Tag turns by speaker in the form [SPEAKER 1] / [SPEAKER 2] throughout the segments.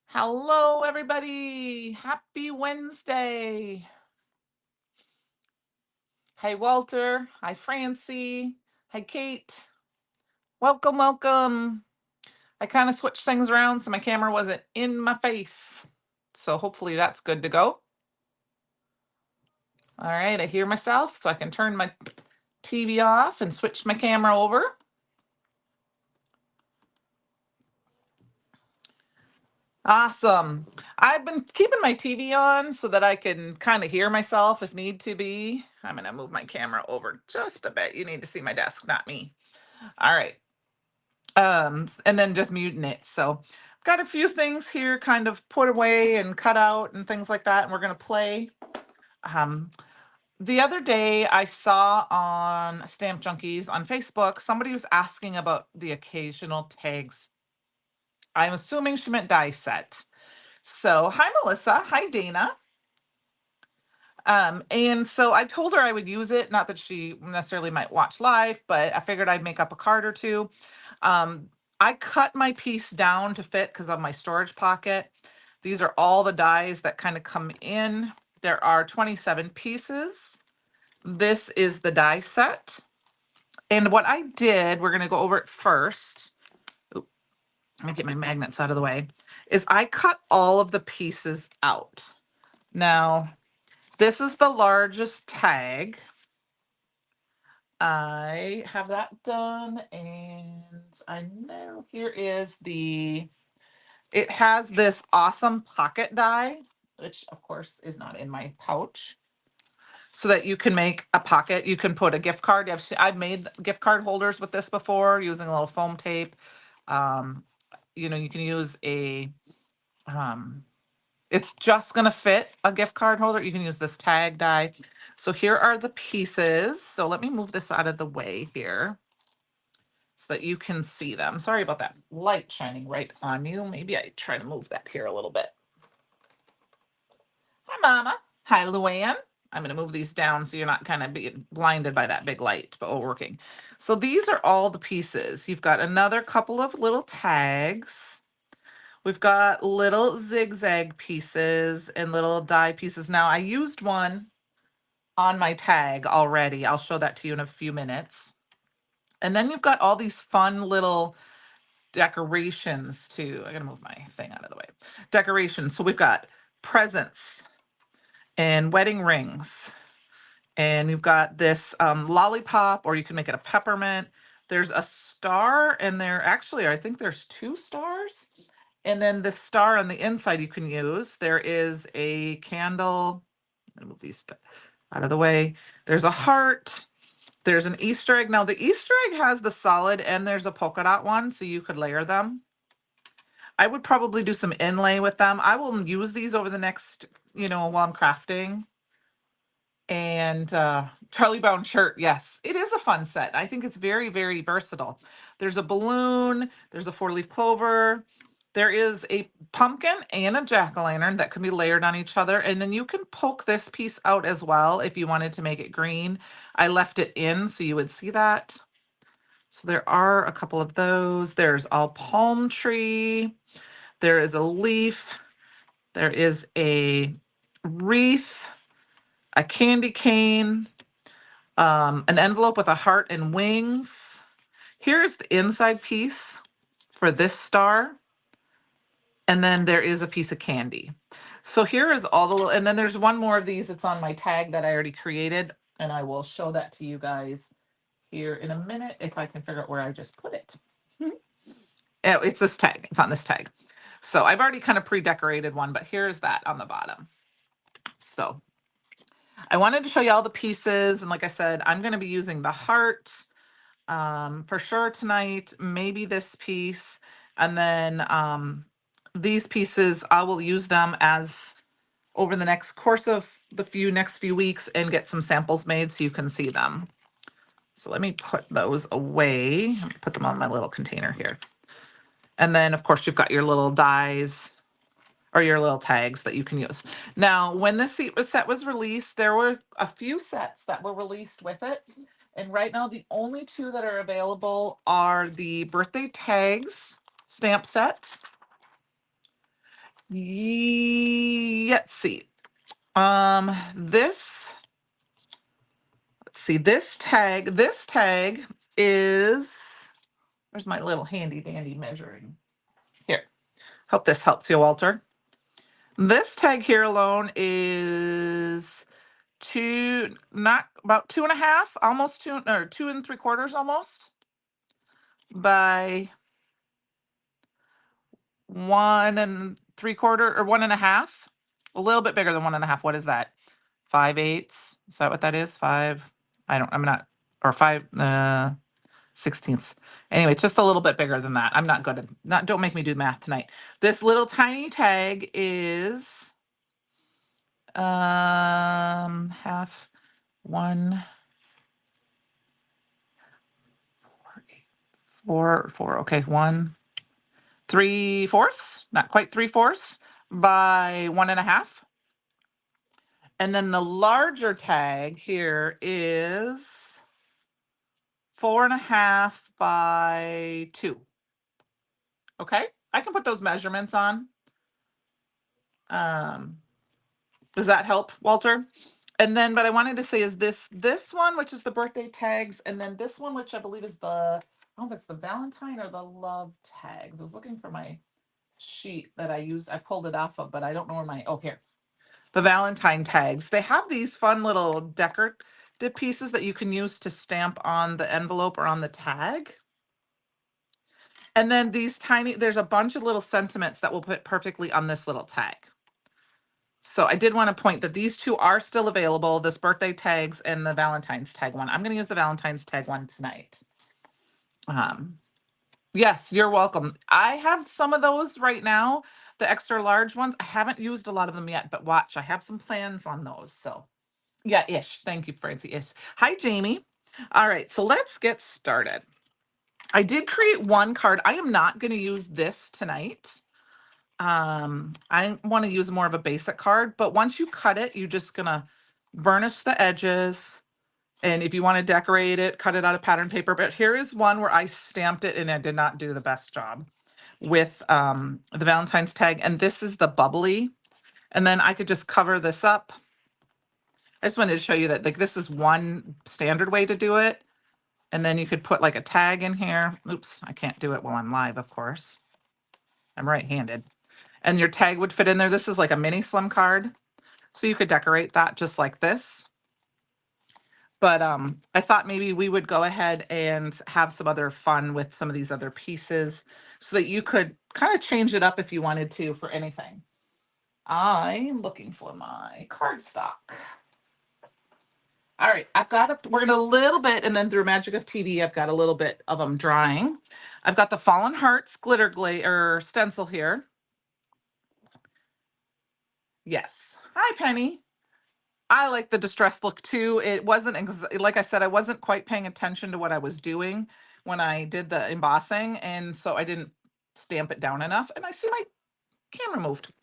[SPEAKER 1] Hello, everybody. Happy Wednesday. Hi, Walter. Hi, Francie. Hi, Kate. Welcome, welcome. I kind of switched things around so my camera wasn't in my face. So hopefully that's good to go. All right, I hear myself, so I can turn my TV off and switch my camera over. Awesome. I've been keeping my TV on so that I can kind of hear myself if need to be. I'm going to move my camera over just a bit. You need to see my desk, not me. All right. And then just muting it. So I've got a few things here kind of put away and cut out and things like that. And we're going to play. Um, the other day I saw on Stamp Junkies on Facebook, somebody was asking about the occasional tags. I'm assuming she meant die set. So, hi, Melissa. Hi, Dana. And so I told her I would use it. Not that she necessarily might watch live, but I figured I'd make up a card or two. Um, I cut my piece down to fit because of my storage pocket. These are all the dies that kind of come in. There are 27 pieces. This is the die set. And what I did, we're going to go over it first. Oop, let me get my magnets out of the way. Is I cut all of the pieces out. Now, this is the largest tag. I have that done, and I know here is it has this awesome pocket die, which of course is not in my pouch, so that you can make a pocket. You can put a gift card. I've made gift card holders with this before using a little foam tape. Um, you can use um, it's just going to fit a gift card holder. You can use this tag die. So here are the pieces. So let me move this out of the way here so that you can see them. Sorry about that light shining right on you. Maybe I try to move that here a little bit. Hi, Mama. Hi, Luann. I'm going to move these down so you're not kind of being blinded by that big light, but we're working. So these are all the pieces. You've got another couple of little tags. We've got little zigzag pieces and little die pieces. Now, I used one on my tag already. I'll show that to you in a few minutes. And then you've got all these fun little decorations too. I gotta move my thing out of the way. Decorations. So we've got presents and wedding rings. And you've got this lollipop, or you can make it a peppermint. There's a star, and I think there's two stars. And then the star on the inside you can use. There is a candle. I'm gonna move these out of the way. There's a heart. There's an Easter egg. Now, the Easter egg has the solid and there's a polka dot one, so you could layer them. I would probably do some inlay with them. I will use these over the next, while I'm crafting. And Charlie Brown shirt, yes, it is a fun set. I think it's very, very versatile. There's a balloon, there's a four-leaf clover, there is a pumpkin and a jack-o'-lantern that can be layered on each other. And then you can poke this piece out as well if you wanted to make it green. I left it in so you would see that. So there are a couple of those. There's a palm tree. There is a leaf. There is a wreath, a candy cane, an envelope with a heart and wings. Here's the inside piece for this star. And then there is a piece of candy. So here is all the little, and then there's one more of these. It's on my tag that I already created. And I will show that to you guys here in a minute if I can figure out where I just put it. It's this tag. It's on this tag. So I've already kind of pre-decorated one, but here's that on the bottom. So I wanted to show you all the pieces. And like I said, I'm going to be using the heart for sure tonight, maybe this piece. And then these pieces, I will use them as over the next course of the next few weeks and get some samples made so you can see them. So let me put those away. Let me put them on my little container here. And then, of course, you've got your little dies or your little tags that you can use. Now, when this set was released, there were a few sets that were released with it. And right now, the only two that are available are the birthday tags stamp set Let's see. This, let's see, this tag is, where's my little handy dandy measuring? Here, hope this helps you, Walter. This tag here alone is not about 2.5, almost 2 and 3/4 almost, by 1 and 3/4 or 1.5. A little bit bigger than 1.5. What is that? 5/8. Is that what that is? I'm not, or 5/16. Anyway, it's just a little bit bigger than that. I'm not good at, don't make me do math tonight. This little tiny tag is half, 1, 4. Okay, 1 3/4, not quite 3/4 by 1.5. And then the larger tag here is 4.5 by 2. Okay, I can put those measurements on. Um, does that help, Walter? And then, what I wanted to say is this one, which is the birthday tags, and then this one, which I believe is the, I don't know if it's the Valentine or the love tags. I was looking for my sheet that I used. I pulled it off of, but I don't know where my, oh, here. The Valentine tags. They have these fun little decorative pieces that you can use to stamp on the envelope or on the tag. And then these tiny, there's a bunch of little sentiments that will fit perfectly on this little tag. So I did want to point that these two are still available, this birthday tags and the Valentine's tag one. I'm going to use the Valentine's tag one tonight. Yes, you're welcome. I have some of those right now, the extra large ones. I haven't used a lot of them yet, but watch, I have some plans on those. So yeah, ish. Thank you, Francie. Ish. Hi, Jamie. All right, so let's get started. I did create one card. I am not going to use this tonight. I want to use more of a basic card, but once you cut it, you're just gonna burnish the edges. And if you want to decorate it, cut it out of pattern paper. But here is one where I stamped it and I did not do the best job with the Valentine's tag. And this is the bubbly. And then I could just cover this up. I just wanted to show you that, like, this is one standard way to do it. And then you could put like a tag in here. Oops, I can't do it while I'm live, of course. I'm right-handed. And your tag would fit in there. This is like a mini slim card. So you could decorate that just like this. But I thought maybe we would go ahead and have some other fun with some of these other pieces so that you could kind of change it up if you wanted to for anything. I'm looking for my cardstock. All right, we're gonna a little bit, and then through magic of TV, I've got a little bit of them drying. I've got the Fallen Hearts glitter or stencil here. Yes. Hi, Penny. I like the distressed look too. It wasn't, like I said, I wasn't quite paying attention to what I was doing when I did the embossing, and so I didn't stamp it down enough. And I see my camera moved.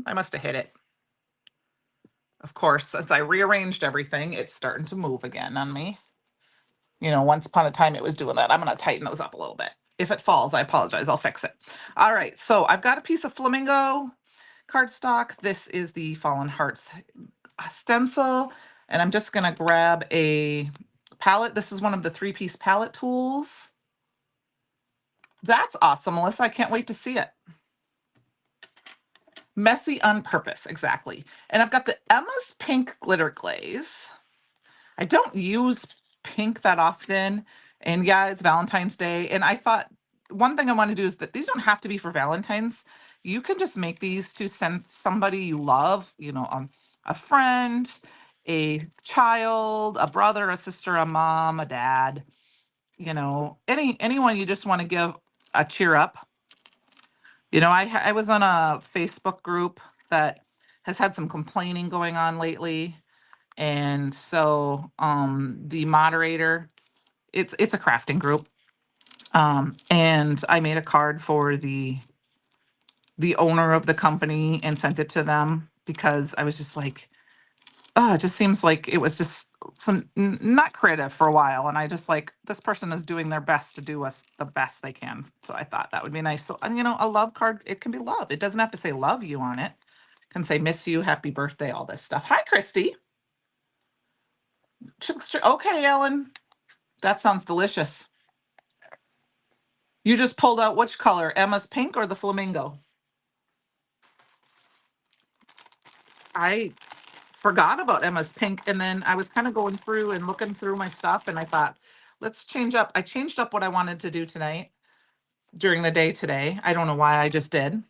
[SPEAKER 1] I must have hit it. Of course, since I rearranged everything, it's starting to move again on me. You know, once upon a time it was doing that. I'm going to tighten those up a little bit. If it falls, I apologize. I'll fix it. All right, so I've got a piece of flamingo cardstock. This is the Fallen Hearts stencil, and I'm just going to grab a palette. This is one of the 3-piece palette tools. That's awesome, Melissa. I can't wait to see it. Messy on purpose, exactly. And I've got the Emma's Pink Glitter Glaze. I don't use pink that often. And yeah, it's Valentine's Day. And I thought one thing I want to do is that these don't have to be for Valentine's. You can just make these to send somebody you love, you know, a friend, a child, a brother, a sister, a mom, a dad, you know, anyone you just want to give a cheer up. You know, I was on a Facebook group that has had some complaining going on lately. And so the moderator, it's a crafting group. And I made a card for the owner of the company and sent it to them because I was just like, oh, it just seems like it was just some not creative for a while. And I just like, this person is doing their best to do us the best they can. So I thought that would be nice. So, and you know, a love card, it can be love. It doesn't have to say love you on it. It can say miss you, happy birthday, all this stuff. Hi, Christy. Okay, Ellen. That sounds delicious. You just pulled out which color? Emma's pink or the flamingo? I forgot about Emma's pink. And then I was kind of going through and looking through my stuff and I thought, let's change up. I changed up what I wanted to do tonight during the day today. I don't know why I just did.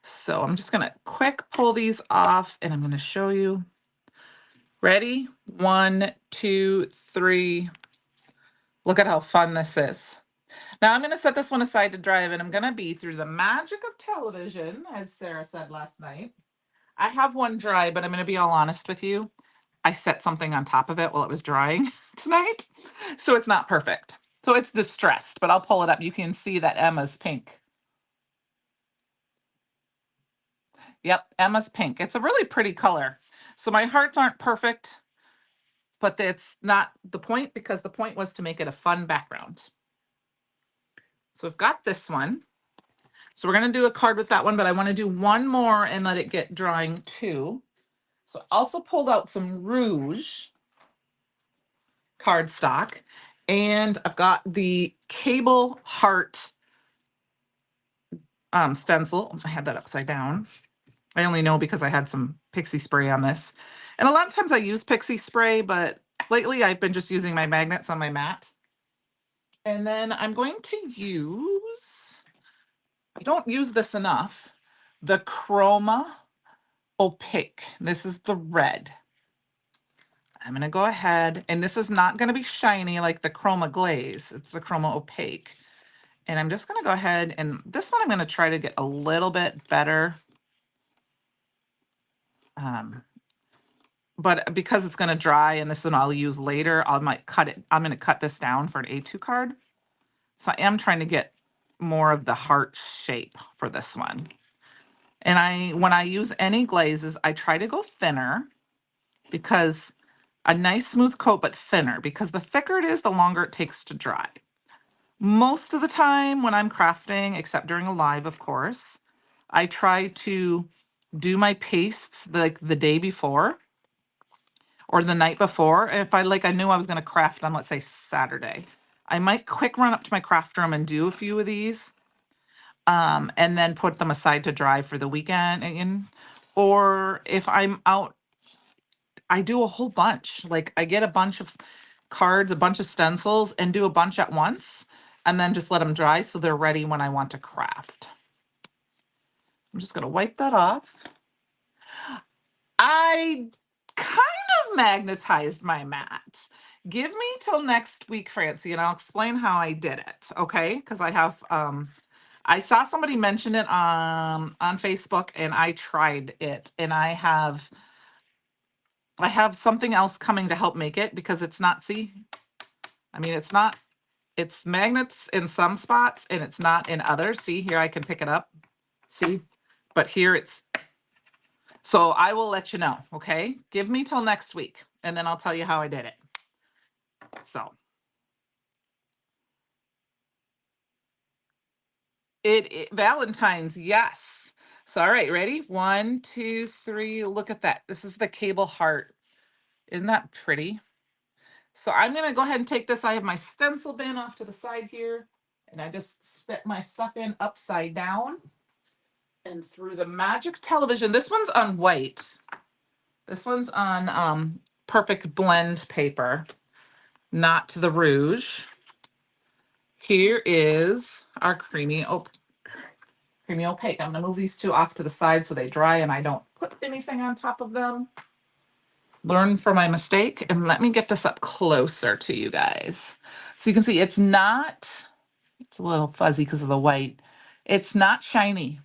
[SPEAKER 1] So I'm just gonna quick pull these off and I'm gonna show you. Ready? 1, 2, 3. Look at how fun this is. Now I'm gonna set this one aside to dry and I'm gonna be through the magic of television, as Sarah said last night. I have one dry, but I'm gonna be all honest with you. I set something on top of it while it was drying tonight. So it's not perfect. So it's distressed, but I'll pull it up. You can see that Emma's pink. Yep, Emma's pink. It's a really pretty color. So my hearts aren't perfect, but that's not the point because the point was to make it a fun background. So I've got this one. So we're going to do a card with that one, but I want to do one more and let it get drying too. So I also pulled out some rouge cardstock and I've got the cable heart stencil. I had that upside down. I only know because I had some pixie spray on this. And a lot of times I use pixie spray, but lately I've been just using my magnets on my mat. And then I'm going to use, I don't use this enough, the Chroma Opaque. This is the red. I'm going to go ahead, and this is not going to be shiny like the Chroma Glaze. It's the Chroma Opaque. And I'm just going to go ahead, and this one I'm going to try to get a little bit better. But because it's going to dry and this one I'll use later, I might cut it. I'm going to cut this down for an A2 card. So I am trying to get more of the heart shape for this one. And when I use any glazes, I try to go thinner because a nice smooth coat, but thinner, because the thicker it is, the longer it takes to dry. Most of the time when I'm crafting, except during a live, of course, I try to do my pastes like the day before or the night before. If I knew I was going to craft on, let's say, Saturday, I might quick run up to my craft room and do a few of these, and then put them aside to dry for the weekend. Or if I'm out, I do a whole bunch. Like I get a bunch of cards, a bunch of stencils, and do a bunch at once, and then just let them dry so they're ready when I want to craft. I'm just going to wipe that off. I kind of magnetized my mat. Give me till next week, Francie, and I'll explain how I did it, okay? Because I have, I saw somebody mention it on Facebook, and I tried it, and I have something else coming to help make it because it's not, see, I mean, it's magnets in some spots, and it's not in others. See, here I can pick it up, see, but here it's. So I will let you know, okay? Give me till next week, and then I'll tell you how I did it. So Valentine's, yes. So all right, ready? 1, 2, 3. Look at that. This is the cable heart. Isn't that pretty? So I'm gonna go ahead and take this. I have my stencil bin off to the side here, and I just set my stuff in upside down. And through the magic television, this one's on white. This one's on perfect blend paper, not the rouge. Here is our creamy opaque. I'm gonna move these two off to the side so they dry and I don't put anything on top of them. Learn from my mistake, and let me get this up closer to you guys. So you can see it's a little fuzzy because of the white. It's not shiny.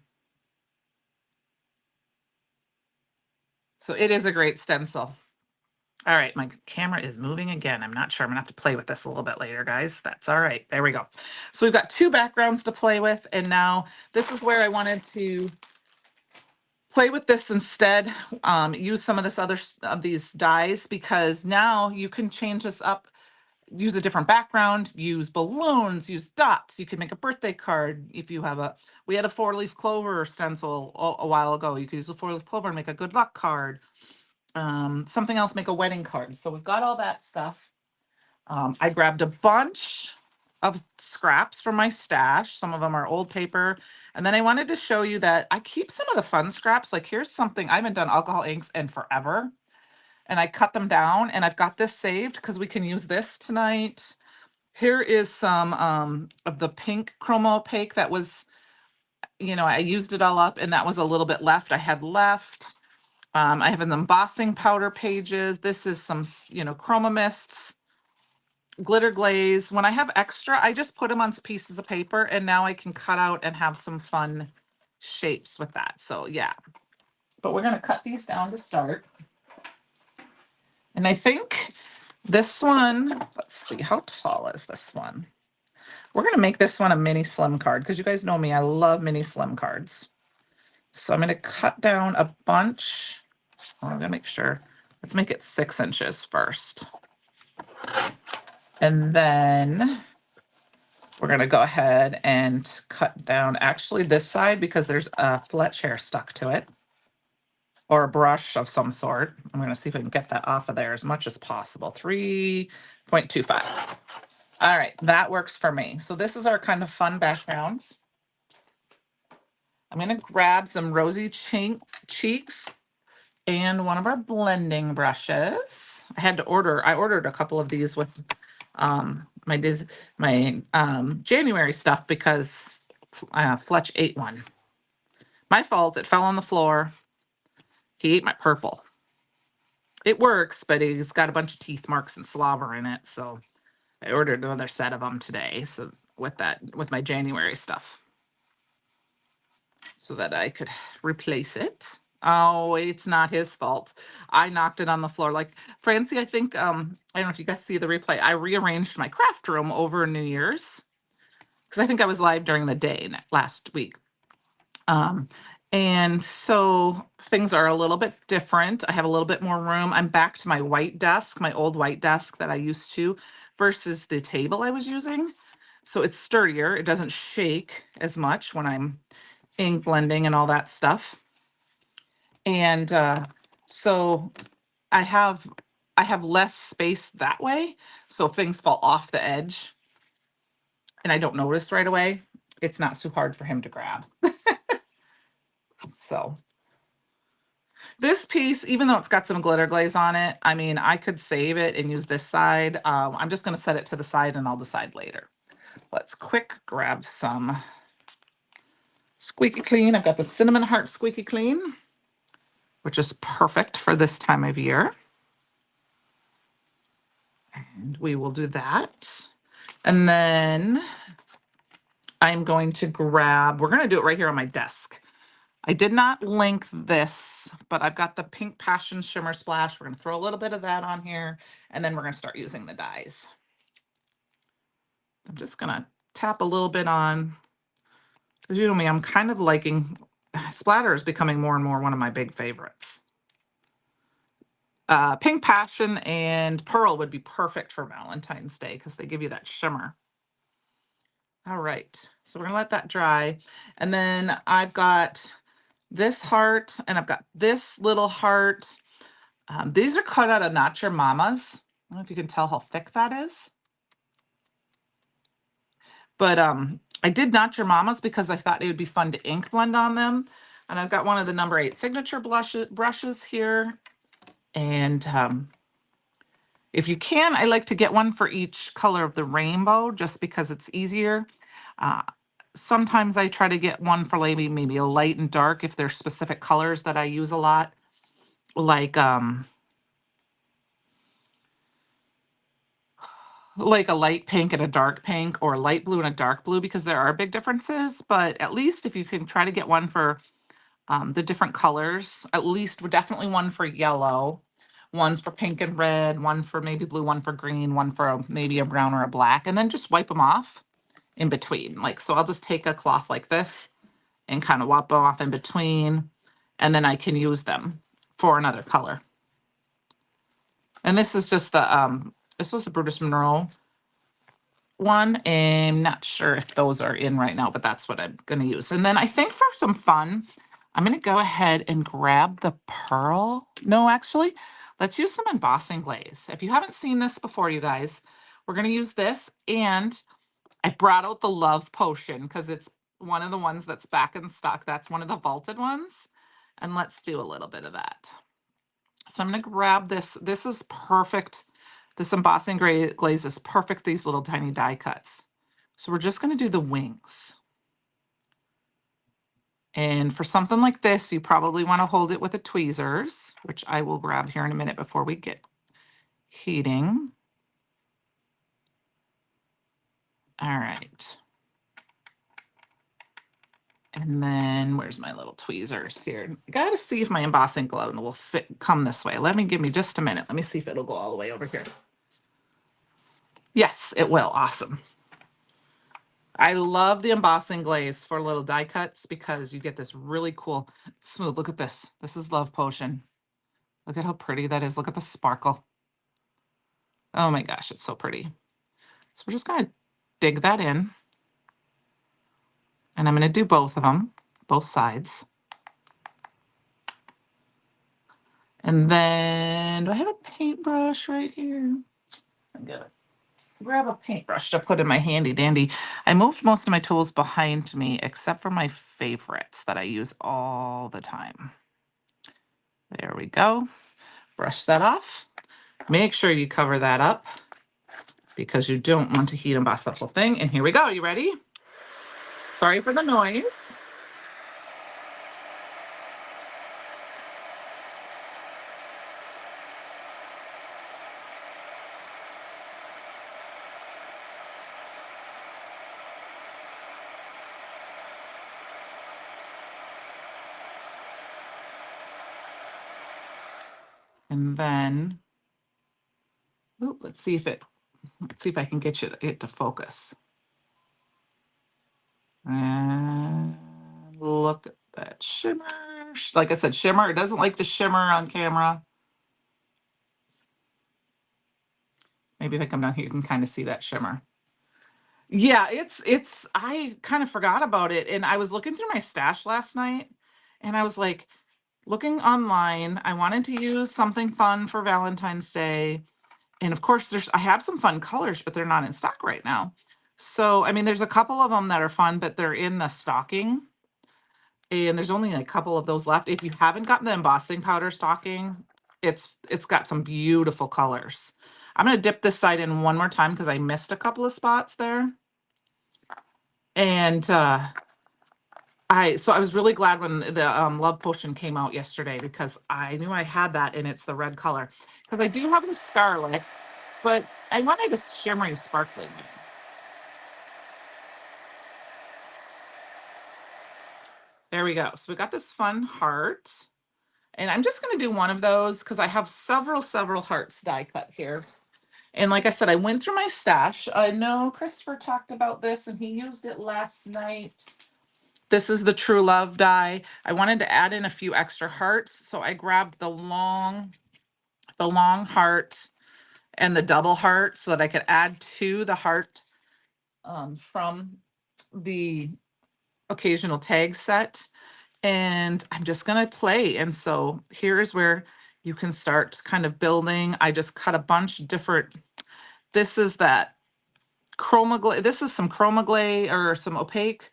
[SPEAKER 1] So it is a great stencil. All right, my camera is moving again. I'm not sure. I'm gonna have to play with this a little bit later, guys. That's all right. There we go. So we've got two backgrounds to play with, and now this is where I wanted to play with this instead. Use some of this other of these dies, because now you can change this up, use a different background, use balloons, use dots. You can make a birthday card. If you have we had a 4-leaf clover stencil a while ago. You could use a 4-leaf clover and make a good luck card. Something else, make a wedding card. So we've got all that stuff. I grabbed a bunch of scraps from my stash. Some of them are old paper. And then I wanted to show you that I keep some of the fun scraps. Like, here's something, I haven't done alcohol inks in forever. And I cut them down, and I've got this saved because we can use this tonight. Here is some of the pink chromo opaque that was, I used it all up, and that was a little bit left. I had left. I have an embossing powder pages. This is some, chroma mists, glitter glaze. When I have extra, I just put them on pieces of paper, and now I can cut out and have some fun shapes with that. So yeah, but we're going to cut these down to start. And I think this one, let's see, how tall is this one? We're going to make this one a mini slim card, because you guys know me, I love mini slim cards. So I'm going to cut down a bunch. I'm going to make sure. Let's make it 6 inches first. And then we're going to go ahead and cut down actually this side, because there's a fletch hair stuck to it, or a brush of some sort. I'm going to see if I can get that off of there as much as possible. 3.25. All right, that works for me. So this is our kind of fun background. I'm going to grab some rosy cheeks and one of our blending brushes. I ordered a couple of these with my January stuff, because Fletch ate one. My fault, it fell on the floor. He ate my purple. It works, but he's got a bunch of teeth marks and slobber in it, so I ordered another set of them today. So with my January stuff, so that I could replace it. Oh, it's not his fault. I knocked it on the floor. Like, Francie, I think, I don't know if you guys see the replay. I rearranged my craft room over New Year's, because I think I was live during the day last week. And so things are a little bit different. I have a little bit more room. I'm back to my white desk, my old white desk that I used to, versus the table I was using. So it's sturdier. It doesn't shake as much when I'm ink blending and all that stuff. And so I have less space that way. So if things fall off the edge and I don't notice right away, it's not too hard for him to grab. So this piece, even though it's got some glitter glaze on it, I mean, I could save it and use this side. I'm just going to set it to the side, and I'll decide later. Let's quick grab some Squeaky Clean. I've got the Cinnamon Heart Squeaky Clean, which is perfect for this time of year. And we will do that. And then I'm going to grab, we're going to do it right here on my desk. I did not link this, but I've got the Pink Passion Shimmer Splash. We're going to throw a little bit of that on here, and then we're going to start using the dies. So I'm just going to tap a little bit on, because you know me, I'm kind of liking, splatter is becoming more and more one of my big favorites. Pink Passion and Pearl would be perfect for Valentine's Day, because they give you that shimmer. All right, so we're going to let that dry. And then I've got this heart, and I've got this little heart. These are cut out of Not Your Mama's. I don't know if you can tell how thick that is. But I did Not Your Mama's because I thought it would be fun to ink blend on them. And I've got one of the number 8 signature brushes here. And if you can, I like to get one for each color of the rainbow, just because it's easier. Sometimes I try to get one for maybe a light and dark if there's specific colors that I use a lot, like a light pink and a dark pink, or a light blue and a dark blue, because there are big differences. But at least if you can try to get one for the different colors, at least definitely one for yellow, one's for pink and red, one for maybe blue, one for green, one for maybe a brown or a black, and then just wipe them off in between. Like, so I'll just take a cloth like this and kind of wipe them off in between. and then I can use them for another color. And this is just this was the Brutus Monroe one. I'm not sure if those are in right now, but that's what I'm going to use. And then I think for some fun, I'm going to go ahead and grab the pearl. No, actually, let's use some embossing glaze. If you haven't seen this before, you guys, we're going to use this. And I brought out the Love Potion because it's one of the ones that's back in stock. That's one of the vaulted ones. And let's do a little bit of that. So I'm going to grab this. This is perfect. This embossing glaze is perfect, these little tiny die cuts. So we're just going to do the wings. And for something like this, you probably want to hold it with the tweezers, which I will grab here in a minute before we get heating. All right. And then where's my little tweezers here? I got to see if my embossing glove will come this way. Give me just a minute. Let me see if it'll go all the way over here. Yes, it will. Awesome. I love the embossing glaze for little die cuts because you get this really cool smooth. Look at this. This is Love Potion. Look at how pretty that is. Look at the sparkle. Oh my gosh, it's so pretty. So we're just going to dig that in. And I'm going to do both of them, both sides. And then, do I have a paintbrush right here? I'm going to grab a paintbrush to put in my handy dandy. I moved most of my tools behind me except for my favorites that I use all the time. There we go. Brush that off. Make sure you cover that up because you don't want to heat emboss the whole thing. And here we go. You ready? Sorry for the noise. And then, let's see if I can get it to focus. And look at that shimmer. Like I said, shimmer. It doesn't like to shimmer on camera. Maybe if I come down here, you can kind of see that shimmer. Yeah, I kind of forgot about it. And I was looking through my stash last night and I was like, looking online. I wanted to use something fun for Valentine's Day. And of course, I have some fun colors, but they're not in stock right now. So, I mean, there's a couple of them that are fun, but they're in the stocking. And there's only a couple of those left. If you haven't gotten the embossing powder stocking, it's got some beautiful colors. I'm going to dip this side in one more time because I missed a couple of spots there. And I was really glad when the Love Potion came out yesterday because I knew I had that and it's the red color. Because I do have the scarlet, but I wanted a shimmery, sparkly one. There we go. So we got this fun heart. And I'm just going to do one of those because I have several hearts die cut here. And like I said, I went through my stash. I know Christopher talked about this and he used it last night. This is the True Love die. I wanted to add in a few extra hearts. So I grabbed the long heart and the double heart so that I could add to the heart from the occasional tag set. And I'm just going to play. And so here's where you can start kind of building. I just cut a bunch of different, this is that chroma glaze. This is some chroma glaze or some opaque.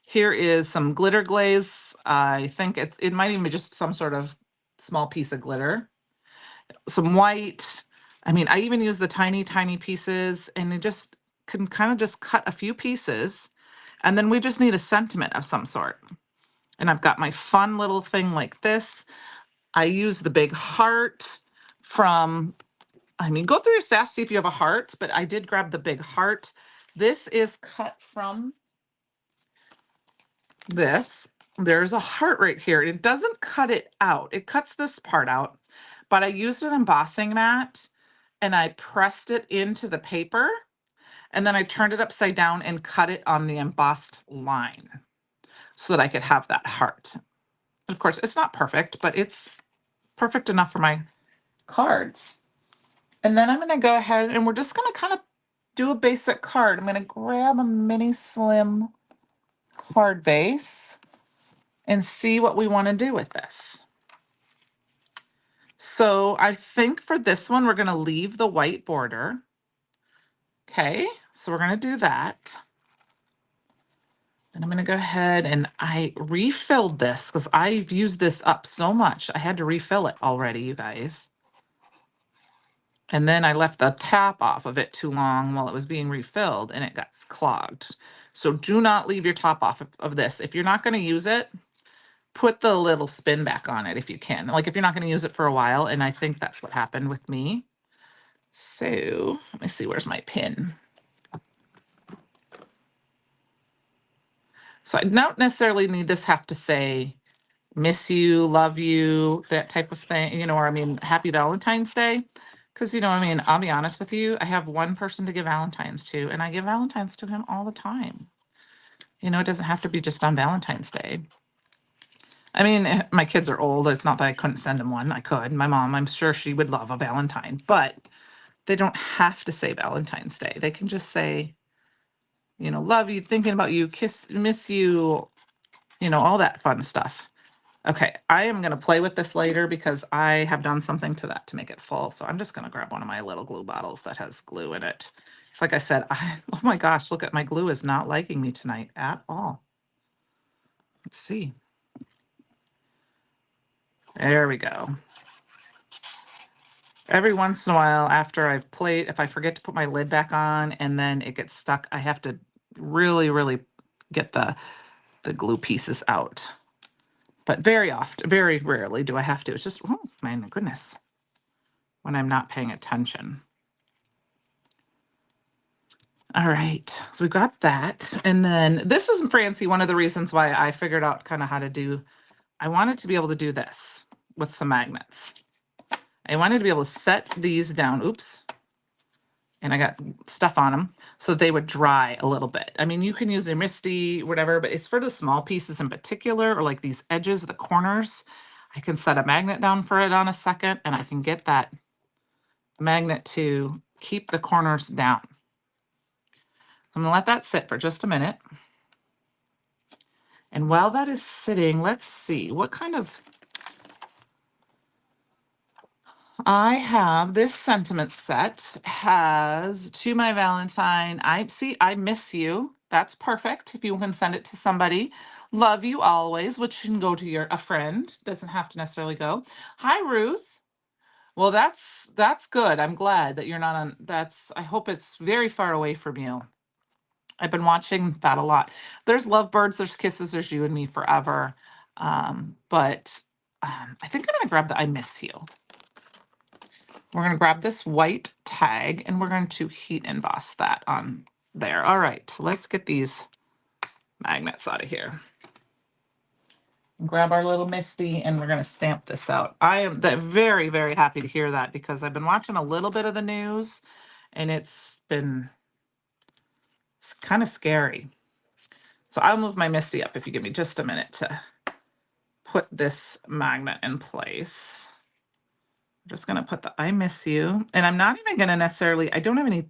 [SPEAKER 1] Here is some glitter glaze. I think it might even be just some sort of small piece of glitter. Some white. I mean, I even use the tiny pieces and it just can kind of just cut a few pieces. And then we just need a sentiment of some sort. And I've got my fun little thing like this. I use the big heart from, go through your stash, see if you have a heart, but I did grab the big heart. This is cut from this. There's a heart right here. It doesn't cut it out. It cuts this part out, but I used an embossing mat and I pressed it into the paper and then I turned it upside down and cut it on the embossed line so that I could have that heart. Of course, it's not perfect, but it's perfect enough for my cards. And then I'm going to go ahead and we're just going to kind of do a basic card. I'm going to grab a mini slim card base and see what we want to do with this. So I think for this one, we're going to leave the white border. Okay, so we're going to do that. And I'm going to go ahead and I refilled this because I've used this up so much. I had to refill it already, you guys. And then I left the tap off of it too long while it was being refilled and it got clogged. So do not leave your top off of this. If you're not going to use it, put the little spin back on it if you can. Like if you're not going to use it for a while, and I think that's what happened with me. So let me see, where's my pin? So I don't necessarily need this have to say miss you, love you, that type of thing, you know, or I mean, happy Valentine's Day. Because, you know, I mean, I'll be honest with you, I have one person to give Valentine's to, and I give Valentine's to him all the time. You know, it doesn't have to be just on Valentine's Day. I mean, my kids are old. It's not that I couldn't send them one. I could. My mom, I'm sure she would love a Valentine, but they don't have to say Valentine's Day. They can just say, you know, love you, thinking about you, kiss, miss you, you know, all that fun stuff. Okay, I am going to play with this later because I have done something to that to make it full. So I'm just going to grab one of my little glue bottles that has glue in it. It's like I said, oh my gosh, look at my glue is not liking me tonight at all. Let's see. There we go. Every once in a while after I've played, if I forget to put my lid back on and then it gets stuck, I have to really get the glue pieces out. But very often, very rarely do I have to. It's just, oh my goodness, when I'm not paying attention. All right, so we got that. And then this is, Francie, one of the reasons why I figured out kind of how to do, I wanted to be able to do this with some magnets. I wanted to be able to set these down, oops, and I got stuff on them so they would dry a little bit. I mean, you can use a Misty, whatever, but it's for the small pieces in particular, or like these edges, the corners. I can set a magnet down for it on a second, and I can get that magnet to keep the corners down. So I'm gonna let that sit for just a minute. And while that is sitting, let's see, what kind of, I have this sentiment set has to my Valentine. I see, I miss you. That's perfect. If you can send it to somebody, love you always, which can go to a friend. Doesn't have to necessarily go. Hi, Ruth. Well, that's good. I'm glad that you're not on. I hope it's very far away from you. I've been watching that a lot. There's lovebirds. There's kisses. There's you and me forever. But I think I'm gonna grab the I miss you. We're going to grab this white tag and we're going to heat emboss that on there. All right, let's get these magnets out of here. Grab our little Misty and we're going to stamp this out. I am very happy to hear that because I've been watching a little bit of the news and it's kind of scary. So I'll move my Misty up if you give me just a minute to put this magnet in place. I'm just going to put the I miss you. And I'm not even going to necessarily, I don't have any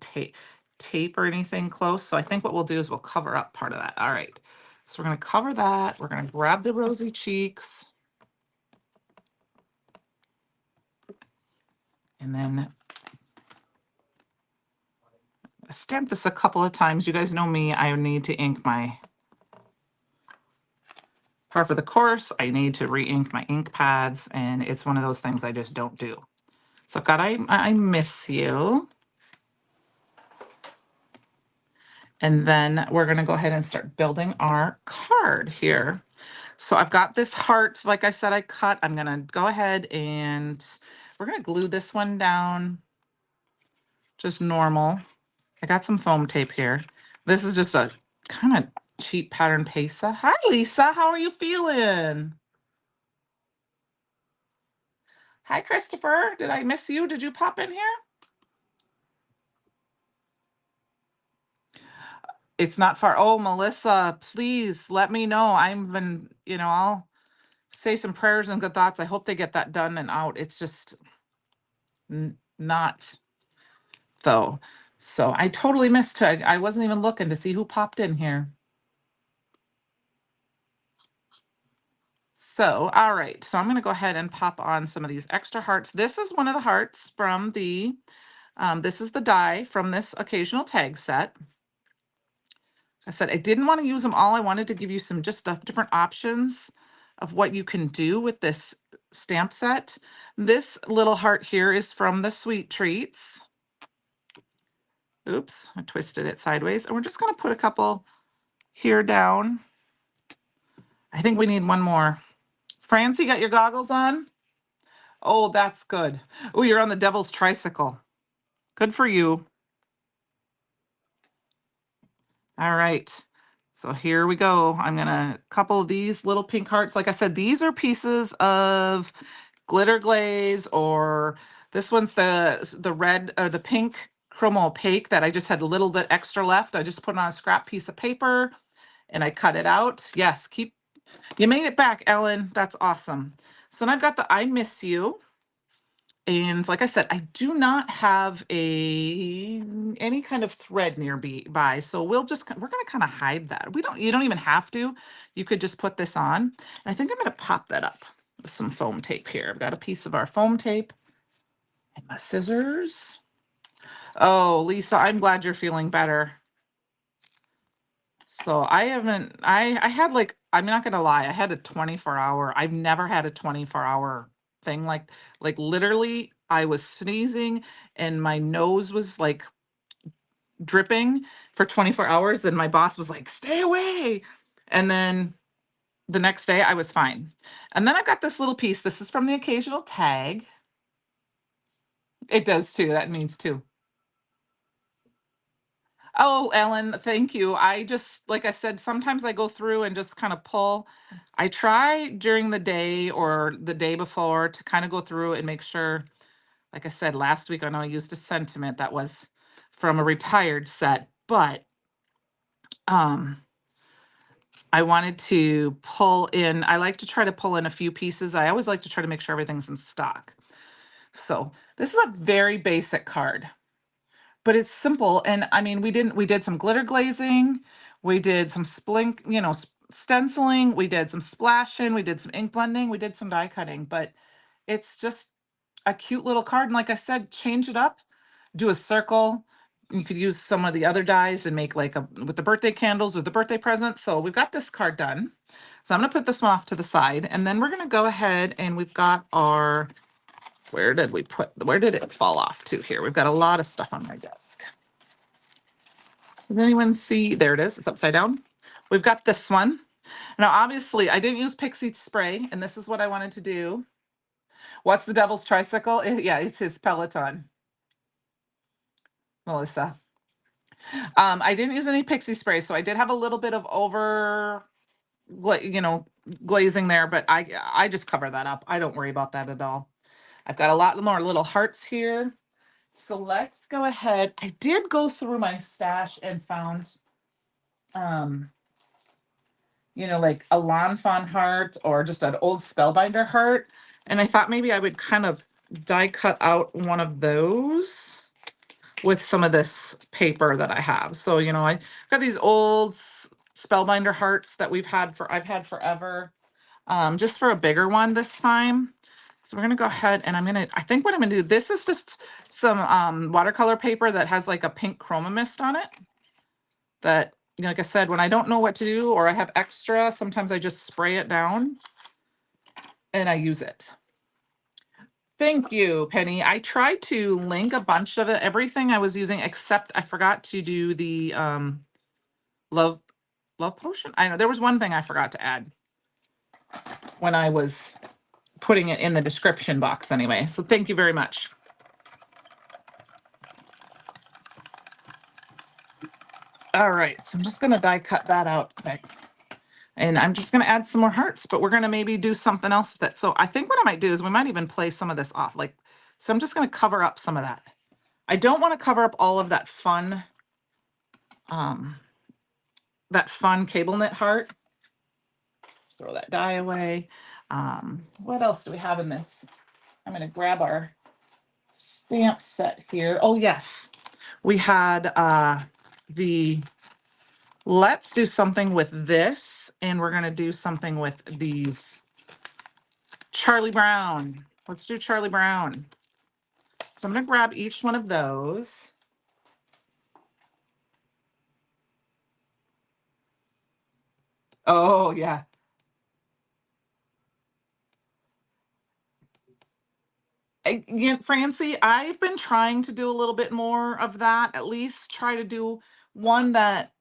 [SPEAKER 1] tape or anything close. So I think what we'll do is we'll cover up part of that. All right. So we're going to cover that. We're going to grab the rosy cheeks. And then stamp this a couple of times. You guys know me. I need to ink my part for the course. I need to re-ink my ink pads. And it's one of those things I just don't do. So I've got I miss you. And then we're going to go ahead and start building our card here. So I've got this heart, like I said, I cut. I'm going to go ahead and we're going to glue this one down just normal. I got some foam tape here. This is just a kind of cheap pattern pesa. Hi, Lisa. How are you feeling? Hi, Christopher. Did I miss you? Did you pop in here? It's not far. Oh, Melissa, please let me know. I've been, you know, say some prayers and good thoughts. I hope they get that done and out. It's just not though. So I totally missed her. I wasn't even looking to see who popped in here. So, all right. So I'm going to go ahead and pop on some of these extra hearts. This is one of the hearts from the, this is the die from this occasional tag set. I said I didn't want to use them all. I wanted to give you some just different options of what you can do with this stamp set. This little heart here is from the Sweet Treats. Oops, I twisted it sideways. And we're just going to put a couple here down. I think we need one more. Francie, got your goggles on? Oh, that's good. Oh, you're on the devil's tricycle. Good for you. All right. So here we go. I'm going to couple these little pink hearts. Like I said, these are pieces of glitter glaze, or this one's the red or the pink chromo opaque that I just had a little bit extra left. I just put it on a scrap piece of paper and I cut it out. Yes, you made it back, Ellen. That's awesome. So then I've got the I Miss You. And like I said, I do not have any kind of thread nearby, so we're gonna kind of hide that. You don't even have to. You could just put this on. And I think I'm gonna pop that up with some foam tape here. I've got a piece of our foam tape and my scissors. Oh, Lisa, I'm glad you're feeling better. So I haven't, I had like, I'm not gonna lie, I had a 24-hour, I've never had a 24-hour thing like literally I was sneezing and my nose was like dripping for 24 hours and my boss was like, stay away. And then the next day I was fine. And then I got this little piece. This is from the occasional tag. It does too. That means too. Oh, Ellen, thank you. I just, like I said, sometimes I go through and just kind of pull. I try during the day or the day before to kind of go through and make sure, like I said, last week, I know I used a sentiment that was from a retired set, but um, I wanted to pull in, I like to try to pull in a few pieces. I always like to try to make sure everything's in stock. So this is a very basic card, but it's simple. And I mean, we did some glitter glazing, we did some stenciling, we did some splashing, we did some ink blending, we did some die cutting, but it's just a cute little card. And like I said, change it up, do a circle. You could use some of the other dies and make like with the birthday candles or the birthday present. So we've got this card done. So I'm gonna put this one off to the side, and then we're gonna go ahead and we've got our, where did it fall off to here? We've got a lot of stuff on my desk. Does anyone see? There it is. It's upside down. We've got this one. Now, obviously, I didn't use pixie spray, and this is what I wanted to do. What's the devil's tricycle? Yeah, it's his Peloton. Melissa. I didn't use any pixie spray, so I did have a little bit of glazing there, but I just cover that up. I don't worry about that at all. I've got a lot more little hearts here. So let's go ahead. I did go through my stash and found, like a Lawn Fawn heart or just an old Spellbinder heart. And I thought maybe I would kind of die cut out one of those with some of this paper that I have. So, I've got these old Spellbinder hearts that I've had forever, just for a bigger one this time. So we're gonna go ahead and I think what I'm gonna do, this is just some watercolor paper that has like a pink chroma mist on it that, like I said, when I don't know what to do or I have extra, sometimes I just spray it down and I use it. Thank you, Penny. I tried to link a bunch of everything I was using, except I forgot to do the love potion. I know there was one thing I forgot to add when I was putting it in the description box anyway. So thank you very much. All right, so I'm just gonna die cut that out quick. And I'm just gonna add some more hearts, but we're gonna maybe do something else with it. So I think what I might do is we might even play some of this off. So I'm just gonna cover up some of that. I don't want to cover up all of that fun cable knit heart. Just throw that die away. What else do we have in this? I'm going to grab our stamp set here. Oh, yes. We had the let's do something with this, and we're going to do something with these Charlie Brown. Let's do Charlie Brown. So I'm going to grab each one of those. Oh, yeah. Francie, I've been trying to do a little bit more of that. At least try to do one that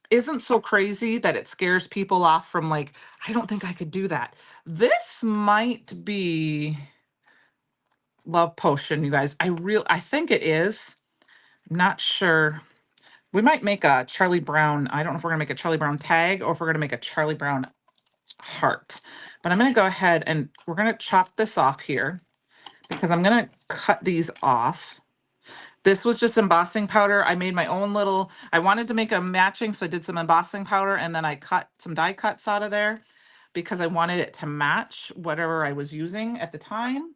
[SPEAKER 1] isn't so crazy that it scares people off from like, I don't think I could do that. This might be Love Potion, you guys. I think it is. I'm not sure. We might make a Charlie Brown. I don't know if we're gonna make a Charlie Brown tag or if we're gonna make a Charlie Brown heart. But I'm gonna go ahead and we're gonna chop this off here because I'm gonna cut these off. This was just embossing powder. I made my own little, I wanted to make a matching, so I did some embossing powder and then I cut some die cuts out of there because I wanted it to match whatever I was using at the time.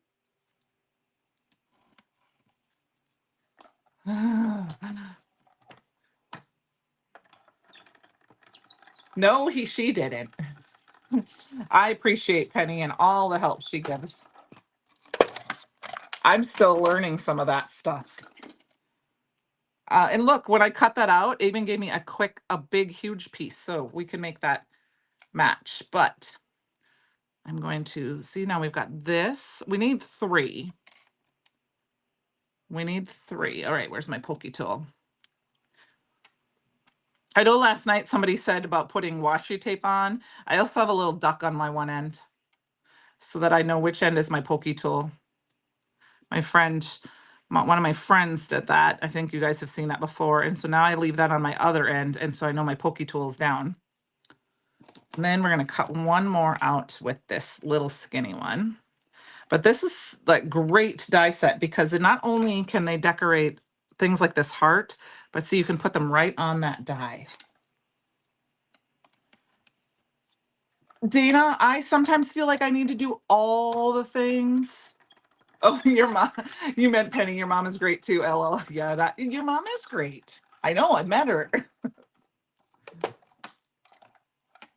[SPEAKER 1] No, she didn't. I appreciate Penny and all the help she gives. I'm still learning some of that stuff. And look, when I cut that out, it even gave me a big, huge piece. So we can make that match. But I'm going to see now we've got this. We need 3. We need 3. All right, where's my pokey tool? I know last night somebody said about putting washi tape on. I also have a little duck on my one end so that I know which end is my pokey tool. My friend, one of my friends did that. I think you guys have seen that before. And so now I leave that on my other end. And so I know my pokey tool is down. And then we're going to cut one more out with this little skinny one. But this is like great die set because not only can they decorate things like this heart, but see, you can put them right on that die. Dana, I sometimes feel like I need to do all the things. Oh, your mom, you meant Penny. Your mom is great too. LL. Yeah, your mom is great. I know, I met her.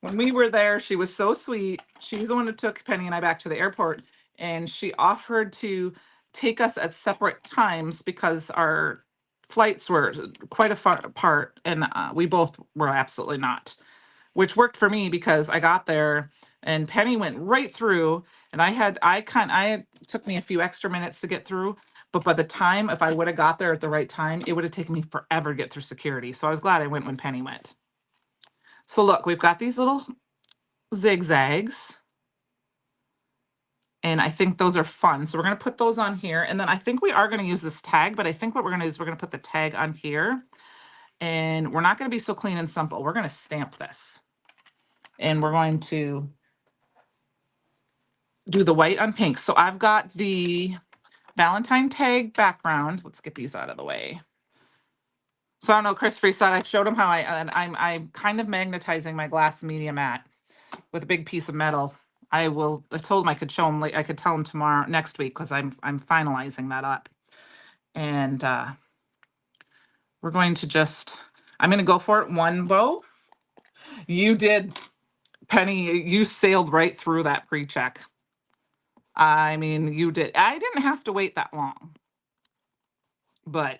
[SPEAKER 1] When we were there, she was so sweet. She's the one who took Penny and I back to the airport, and she offered to take us at separate times because our flights were quite a far apart, and we both were absolutely not. Which worked for me because I got there and Penny went right through, and I took me a few extra minutes to get through, but by the time if I would have got there at the right time, it would have taken me forever to get through security. So I was glad I went when Penny went. So look, we've got these little zigzags, and I think those are fun. So we're going to put those on here, and then I think we are going to use this tag, but I think what we're going to do is we're going to put the tag on here, and we're not going to be so clean and simple. We're going to stamp this, and we're going to do the white on pink. So I've got the Valentine tag background. Let's get these out of the way. So I don't know, Christopher said I showed him how I'm kind of magnetizing my glass media mat with a big piece of metal. I told him I could show him, I could tell him tomorrow, next week, because I'm finalizing that up. And we're going to I'm going to go for it. One bow. You did, Penny, you sailed right through that pre-check. I mean, you did. I didn't have to wait that long, but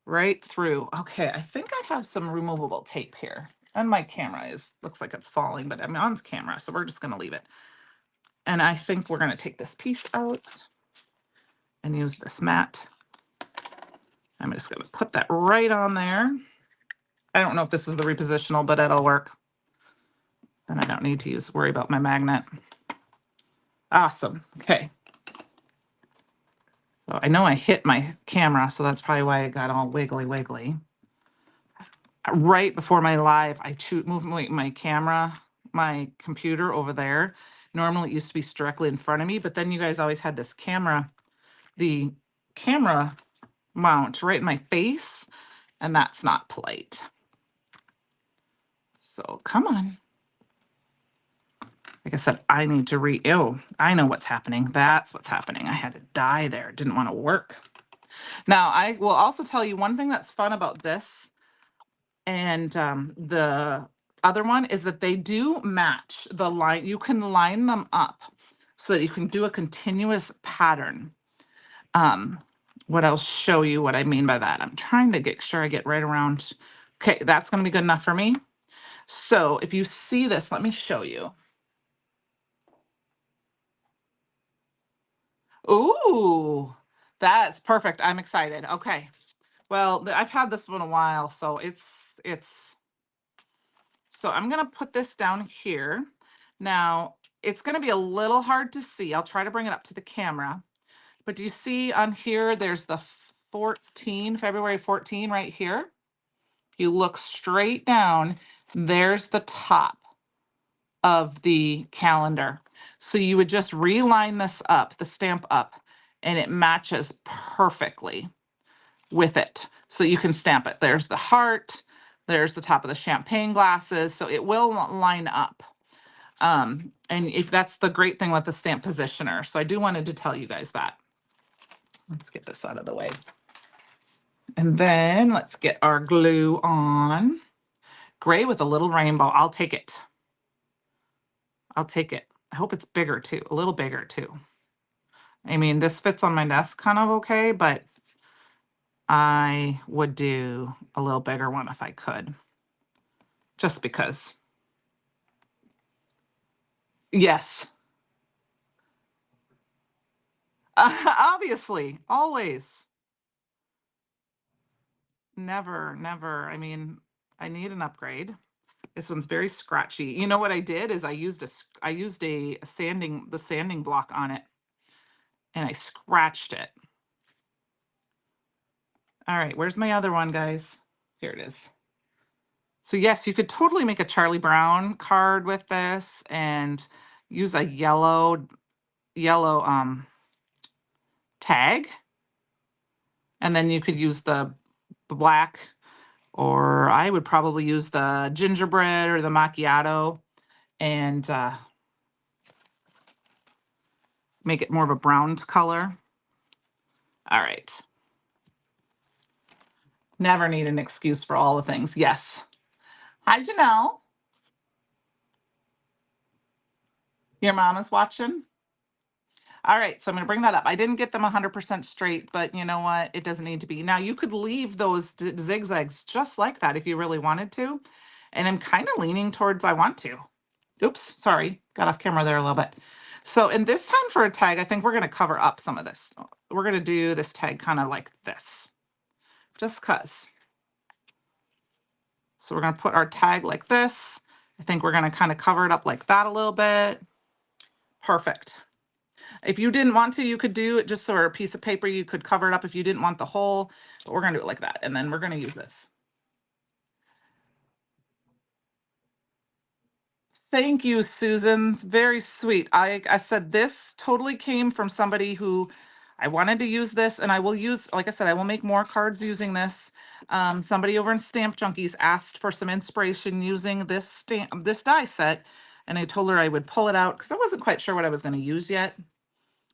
[SPEAKER 1] right through. Okay, I think I have some removable tape here. And my camera looks like it's falling, but I'm on camera, so we're just going to leave it. And I think we're going to take this piece out and use this mat. I'm just going to put that right on there. I don't know if this is the repositional, but it'll work. Then I don't need to worry about my magnet. Awesome. Okay. So I know I hit my camera, so that's probably why it got all wiggly. Right before my live, I moved my camera, my computer over there. Normally it used to be directly in front of me, but then you guys always had the camera mount right in my face, and that's not polite. So come on. Like I said, I need to oh, I know what's happening. That's what's happening. I had to die there. It didn't want to work. Now, I will also tell you one thing that's fun about this and the other one is that they do match the line. You can line them up so that you can do a continuous pattern. What I'll show you what I mean by that. I'm trying to get sure I get right around. Okay, that's going to be good enough for me. So if you see this, let me show you. Ooh, that's perfect. I'm excited. Okay. Well, I've had this one a while, so so I'm going to put this down here. Now, it's going to be a little hard to see. I'll try to bring it up to the camera. But do you see on here, there's the 14, February 14 right here. You look straight down, there's the top of the calendar. So you would just reline this up, the stamp up, and it matches perfectly with it. So you can stamp it. There's the heart, there's the top of the champagne glasses. So it will line up. And if that's the great thing with the stamp positioner. So I do wanted to tell you guys that. Let's get this out of the way. And then let's get our glue on. Gray with a little rainbow. I'll take it. I'll take it. I hope it's bigger too, a little bigger too. I mean, this fits on my desk kind of okay, but I would do a little bigger one if I could. Just because. Yes. Obviously, always. Never, never. I mean, I need an upgrade. This one's very scratchy. You know what I did is I used a sanding block on it and I scratched it. All right, where's my other one, guys? Here it is. So yes, you could totally make a Charlie Brown card with this and use a yellow tag. And then you could use the black, or I would probably use the gingerbread or the macchiato and make it more of a brown color. All right. Never need an excuse for all the things. Yes. Hi, Janelle. Your mom is watching? All right, so I'm going to bring that up. I didn't get them 100% straight, but you know what? It doesn't need to be. Now, you could leave those zigzags just like that if you really wanted to. And I'm kind of leaning towards I want to. Oops, sorry. Got off camera there a little bit. So in this time for a tag, I think we're going to cover up some of this. We're going to do this tag kind of like this. Just because. So we're going to put our tag like this. I think we're going to kind of cover it up like that a little bit. Perfect. If you didn't want to, you could do it just for a piece of paper. You could cover it up if you didn't want the whole, but we're going to do it like that. And then we're going to use this. Thank you, Susan. It's very sweet. I said this totally came from somebody who I wanted to use this, and I will use, like I said, I will make more cards using this. Somebody over in Stamp Junkies asked for some inspiration using this die set, and I told her I would pull it out because I wasn't quite sure what I was going to use yet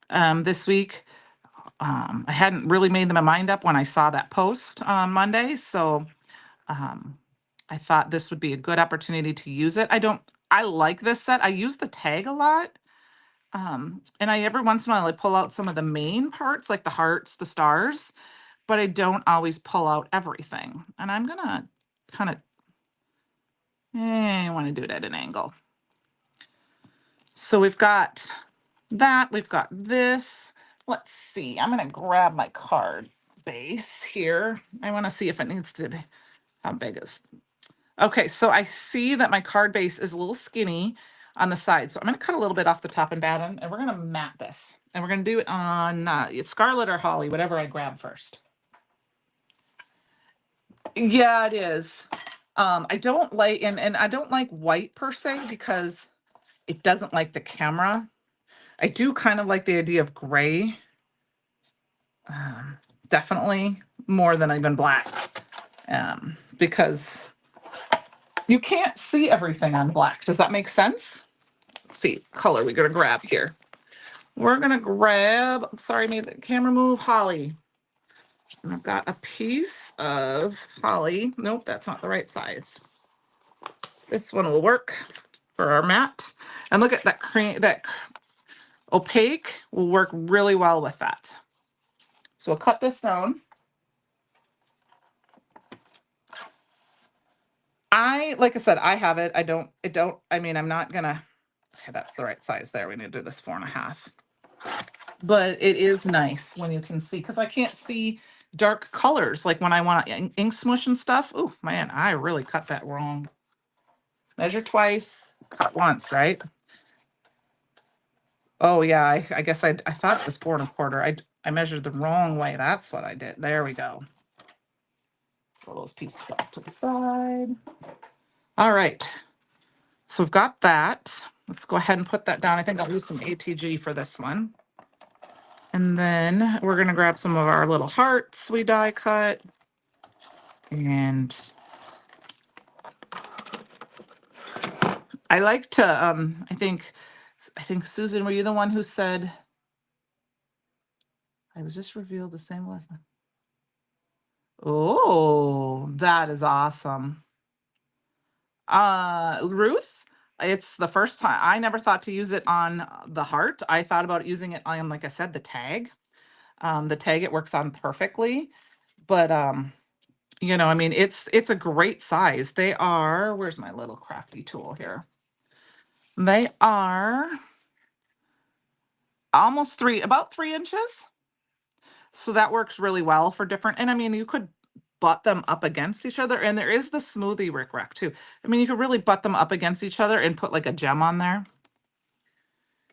[SPEAKER 1] this week. I hadn't really made my mind up when I saw that post on Monday, so I thought this would be a good opportunity to use it. I like this set. I use the tag a lot. And I every once in a while I pull out some of the main parts, like the hearts, the stars, but I don't always pull out everything. And I'm gonna kind of, I want to do it at an angle. So we've got that, we've got this. Let's see, I'm gonna grab my card base here. I want to see if it needs to be, how big is, okay, so I see that my card base is a little skinny on the side. So I'm going to cut a little bit off the top and bottom, and we're going to mat this. And we're going to do it on Scarlet or Holly, whatever I grab first. Yeah, it is. I don't like, and I don't like white per se because it doesn't like the camera. I do kind of like the idea of gray. Definitely more than even black. Because you can't see everything on black. Does that make sense? let's see, color we're gonna grab here. We're gonna grab, I'm sorry, made the camera move, holly. And I've got a piece of holly. Nope, that's not the right size. This one will work for our mat. And look at that cream, that opaque will work really well with that. So we'll cut this down. Like I said, I have it. I mean, I'm not gonna, okay, that's the right size there. We need to do this 4.5. But it is nice when you can see, because I can't see dark colors. Like when I want ink smush and stuff. Oh man, I really cut that wrong. Measure twice, cut once, right? Oh yeah, I guess I thought it was 4.25. I measured the wrong way. That's what I did. There we go. Pull those pieces off to the side. All right. So we've got that. Let's go ahead and put that down. I think I'll use some ATG for this one. And then we're going to grab some of our little hearts we die cut. And I like to, I think Susan, were you the one who said, I was just revealed the same last one? Oh, that is awesome. Ruth, it's the first time. I never thought to use it on the heart. I thought about using it on, like I said, the tag. The tag it works on perfectly. But you know, I mean, it's a great size. They are, where's my little crafty tool here? They are almost about 3 inches. So that works really well for different, and I mean, you could butt them up against each other, and there is the smoothie Rick Rack too. I mean, you could really butt them up against each other and put like a gem on there.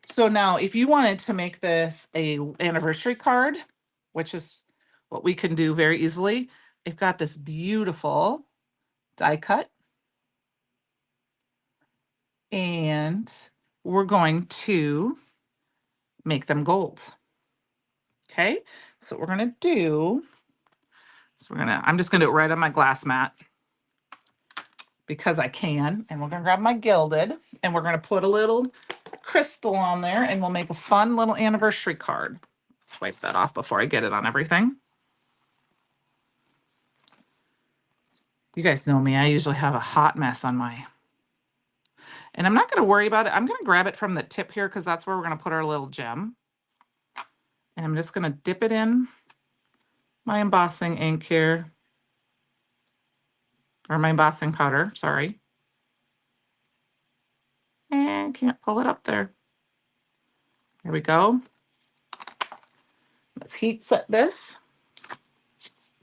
[SPEAKER 1] So now if you wanted to make this a anniversary card, which is what we can do very easily, I've got this beautiful die cut. And we're going to make them gold. Okay, so what we're gonna do, so I'm just gonna do it right on my glass mat because I can, and we're gonna grab my gilded, and we're gonna put a little crystal on there, and we'll make a fun little anniversary card. Let's wipe that off before I get it on everything. You guys know me, I usually have a hot mess on my, and I'm not gonna worry about it. I'm gonna grab it from the tip here because that's where we're gonna put our little gem. And I'm just gonna dip it in my embossing ink here, or my embossing powder, sorry. And can't pull it up there. Here we go. Let's heat set this.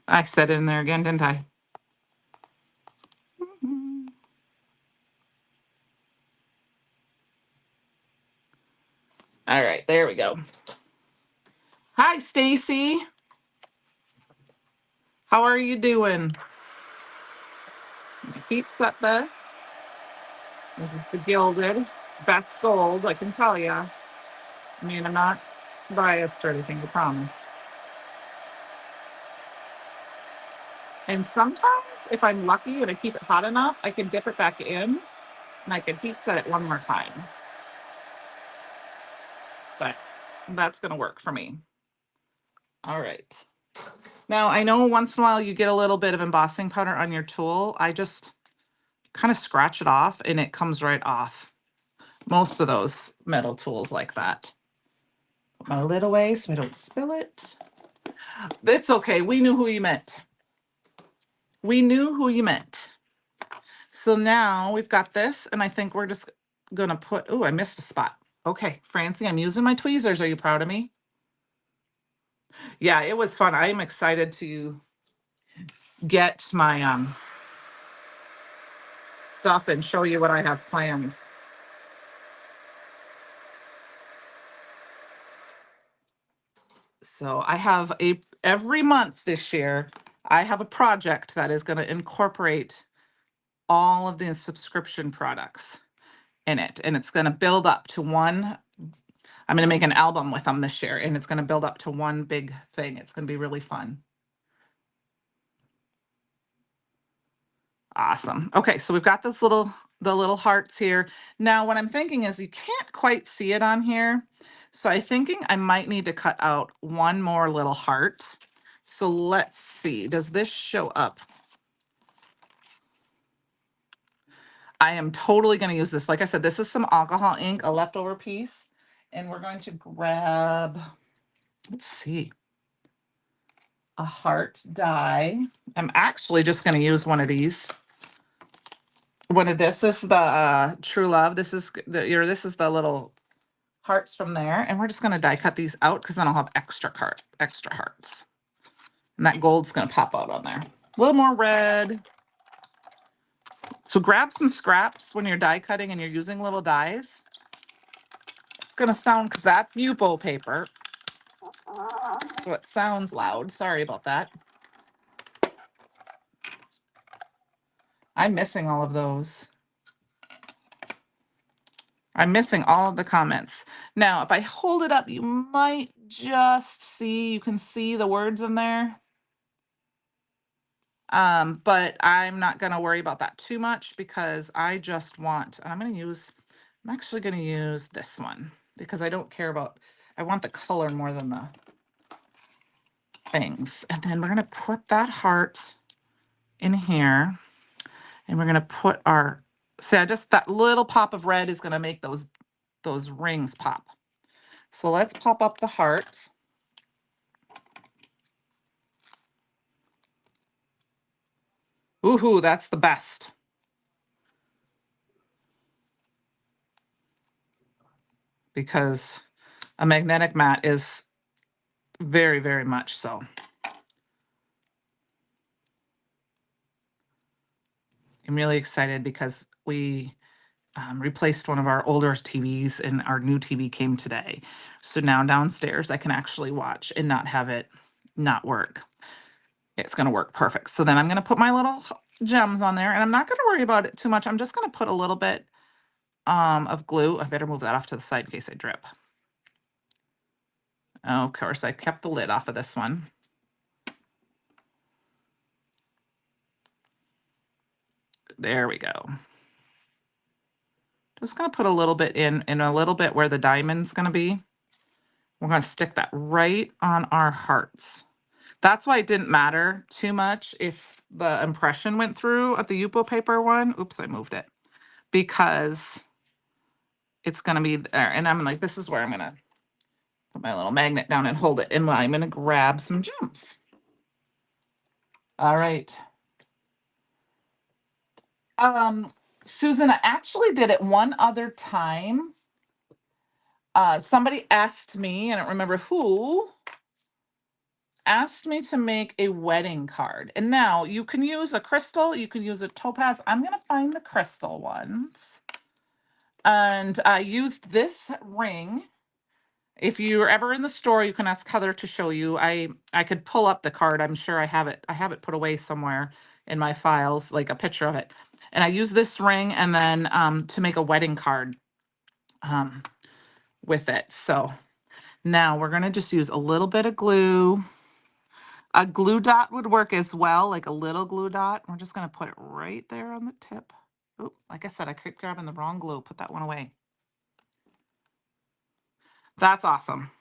[SPEAKER 1] I set it in there again, didn't I? All right, there we go. Hi, Stacy. How are you doing? Heat set this. This is the gilded, best gold, I can tell you. I mean, I'm not biased or anything, I promise. And sometimes, if I'm lucky and I keep it hot enough, I can dip it back in and I can heat set it one more time. But that's going to work for me. All right. Now, I know once in a while you get a little bit of embossing powder on your tool. I just kind of scratch it off and it comes right off. Most of those metal tools like that. Put my lid away so I don't spill it. It's okay. We knew who you meant. We knew who you meant. So now we've got this, and I think we're just gonna put, oh, I missed a spot. Okay, Francie, I'm using my tweezers. Are you proud of me? Yeah, it was fun. I am excited to get my stuff and show you what I have planned. So I have every month this year, I have a project that is going to incorporate all of the subscription products in it. And it's going to build up to one. I'm going to make an album with them this year, and it's going to build up to one big thing. It's going to be really fun. Awesome. Okay, so we've got this little the little hearts here. Now, what I'm thinking is you can't quite see it on here. So I'm thinking I might need to cut out one more little heart. So let's see, does this show up? I am totally going to use this. Like I said, this is some alcohol ink, a leftover piece. And we're going to grab, let's see, a heart die. I'm actually just going to use one of these. One of this is the True Love. This is the little hearts from there. And we're just going to die cut these out because then I'll have extra hearts. And that gold's going to pop out on there. A little more red. So grab some scraps when you're die cutting and you're using little dies. It's going to sound, because that's Yupo paper. So it sounds loud. Sorry about that. I'm missing all of those. I'm missing all of the comments. Now, if I hold it up, you might just see, you can see the words in there. But I'm not going to worry about that too much because I just want, and I'm actually going to use this one because I don't care about, I want the color more than the things. And then we're going to put that heart in here and we're going to put our, see, just that little pop of red is going to make those rings pop. So let's pop up the hearts. Ooh, that's the best. Because a magnetic mat is very, very much so. I'm really excited because we replaced one of our older TVs and our new TV came today. So now downstairs I can actually watch and not have it not work. It's going to work perfect. So then I'm going to put my little gems on there and I'm not going to worry about it too much. I'm just going to put a little bit of glue. I better move that off to the side in case I drip. Oh, of course, I kept the lid off of this one. There we go. Just going to put a little bit in a little bit where the diamond's going to be. We're going to stick that right on our hearts. That's why it didn't matter too much if the impression went through at the Yupo paper one. Oops, I moved it. Because it's going to be there. And I'm like, this is where I'm going to put my little magnet down and hold it. And I'm going to grab some gems. All right. Susan, I actually did it one other time. Somebody asked me, I don't remember who, asked me to make a wedding card. And now you can use a crystal, you can use a topaz. I'm going to find the crystal ones. And I used this ring. If you're ever in the store, you can ask Heather to show you. I could pull up the card. I'm sure I have it put away somewhere in my files, like a picture of it. And I use this ring and then to make a wedding card with it. So now we're going to just use a little bit of glue. A glue dot would work as well, like a little glue dot. We're just going to put it right there on the tip. Oh, like I said, I keep grabbing the wrong glue. Put that one away. That's awesome.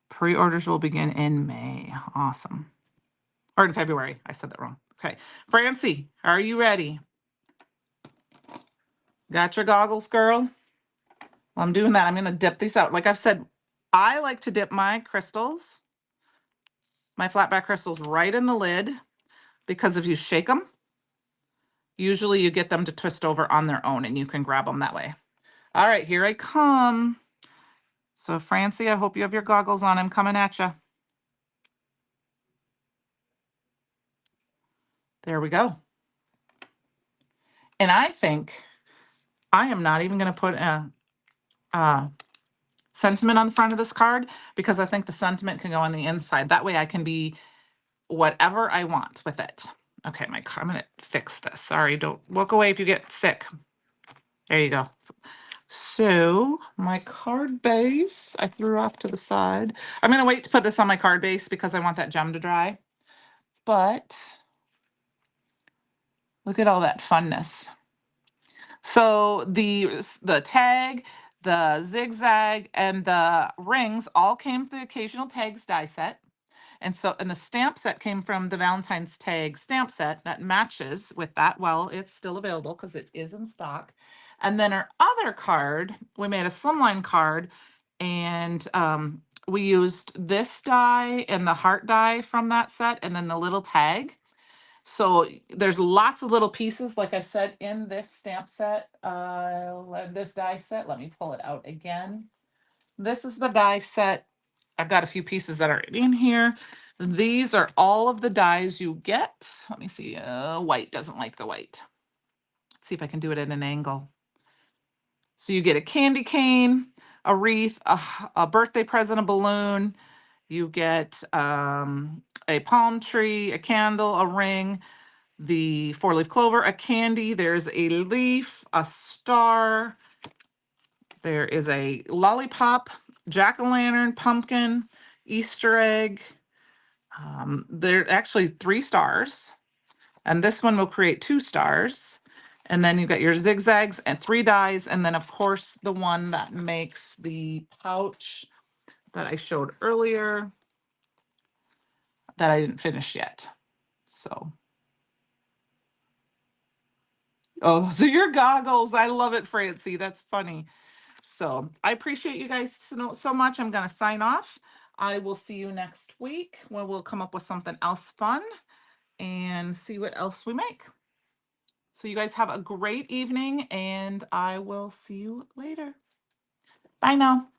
[SPEAKER 1] Pre-orders will begin in May. Awesome. Or in February. I said that wrong. Okay. Francie, are you ready? Got your goggles, girl? Well, I'm doing that. I'm going to dip these out. Like I've said, I like to dip my crystals, my flat back crystals, right in the lid because if you shake them, usually you get them to twist over on their own and you can grab them that way. All right, here I come. So Francie, I hope you have your goggles on. I'm coming at you. There we go. And I think I am not even going to put a sentiment on the front of this card because I think the sentiment can go on the inside. That way I can be whatever I want with it. Okay, I'm going to fix this. Sorry, don't walk away if you get sick. There you go. So my card base, I threw off to the side. I'm going to wait to put this on my card base because I want that gem to dry. But look at all that funness. So the tag, the zigzag, and the rings all came with the occasional tags die set. And the stamp set came from the Valentine's tag stamp set that matches with that. Well, it's still available because it is in stock. And then our other card, we made a slimline card, and we used this die and the heart die from that set, and then the little tag. So there's lots of little pieces, like I said, in this stamp set, this die set. Let me pull it out again. This is the die set. I've got a few pieces that are in here. These are all of the dies you get. Let me see. White doesn't like the white. Let's see if I can do it at an angle. So you get a candy cane, a wreath, a birthday present, a balloon. You get a palm tree, a candle, a ring, the four-leaf clover, a candy. There's a leaf, a star. There is a lollipop, jack-o'-lantern, pumpkin, Easter egg. There are actually 3 stars, and this one will create 2 stars. And then you've got your zigzags and 3 dies, and then of course the one that makes the pouch that I showed earlier that I didn't finish yet. So, oh, those are your goggles. I love it, Francie. That's funny. So I appreciate you guys so much. I'm going to sign off. I will see you next week when we'll come up with something else fun and see what else we make. So you guys have a great evening, and I will see you later. Bye now.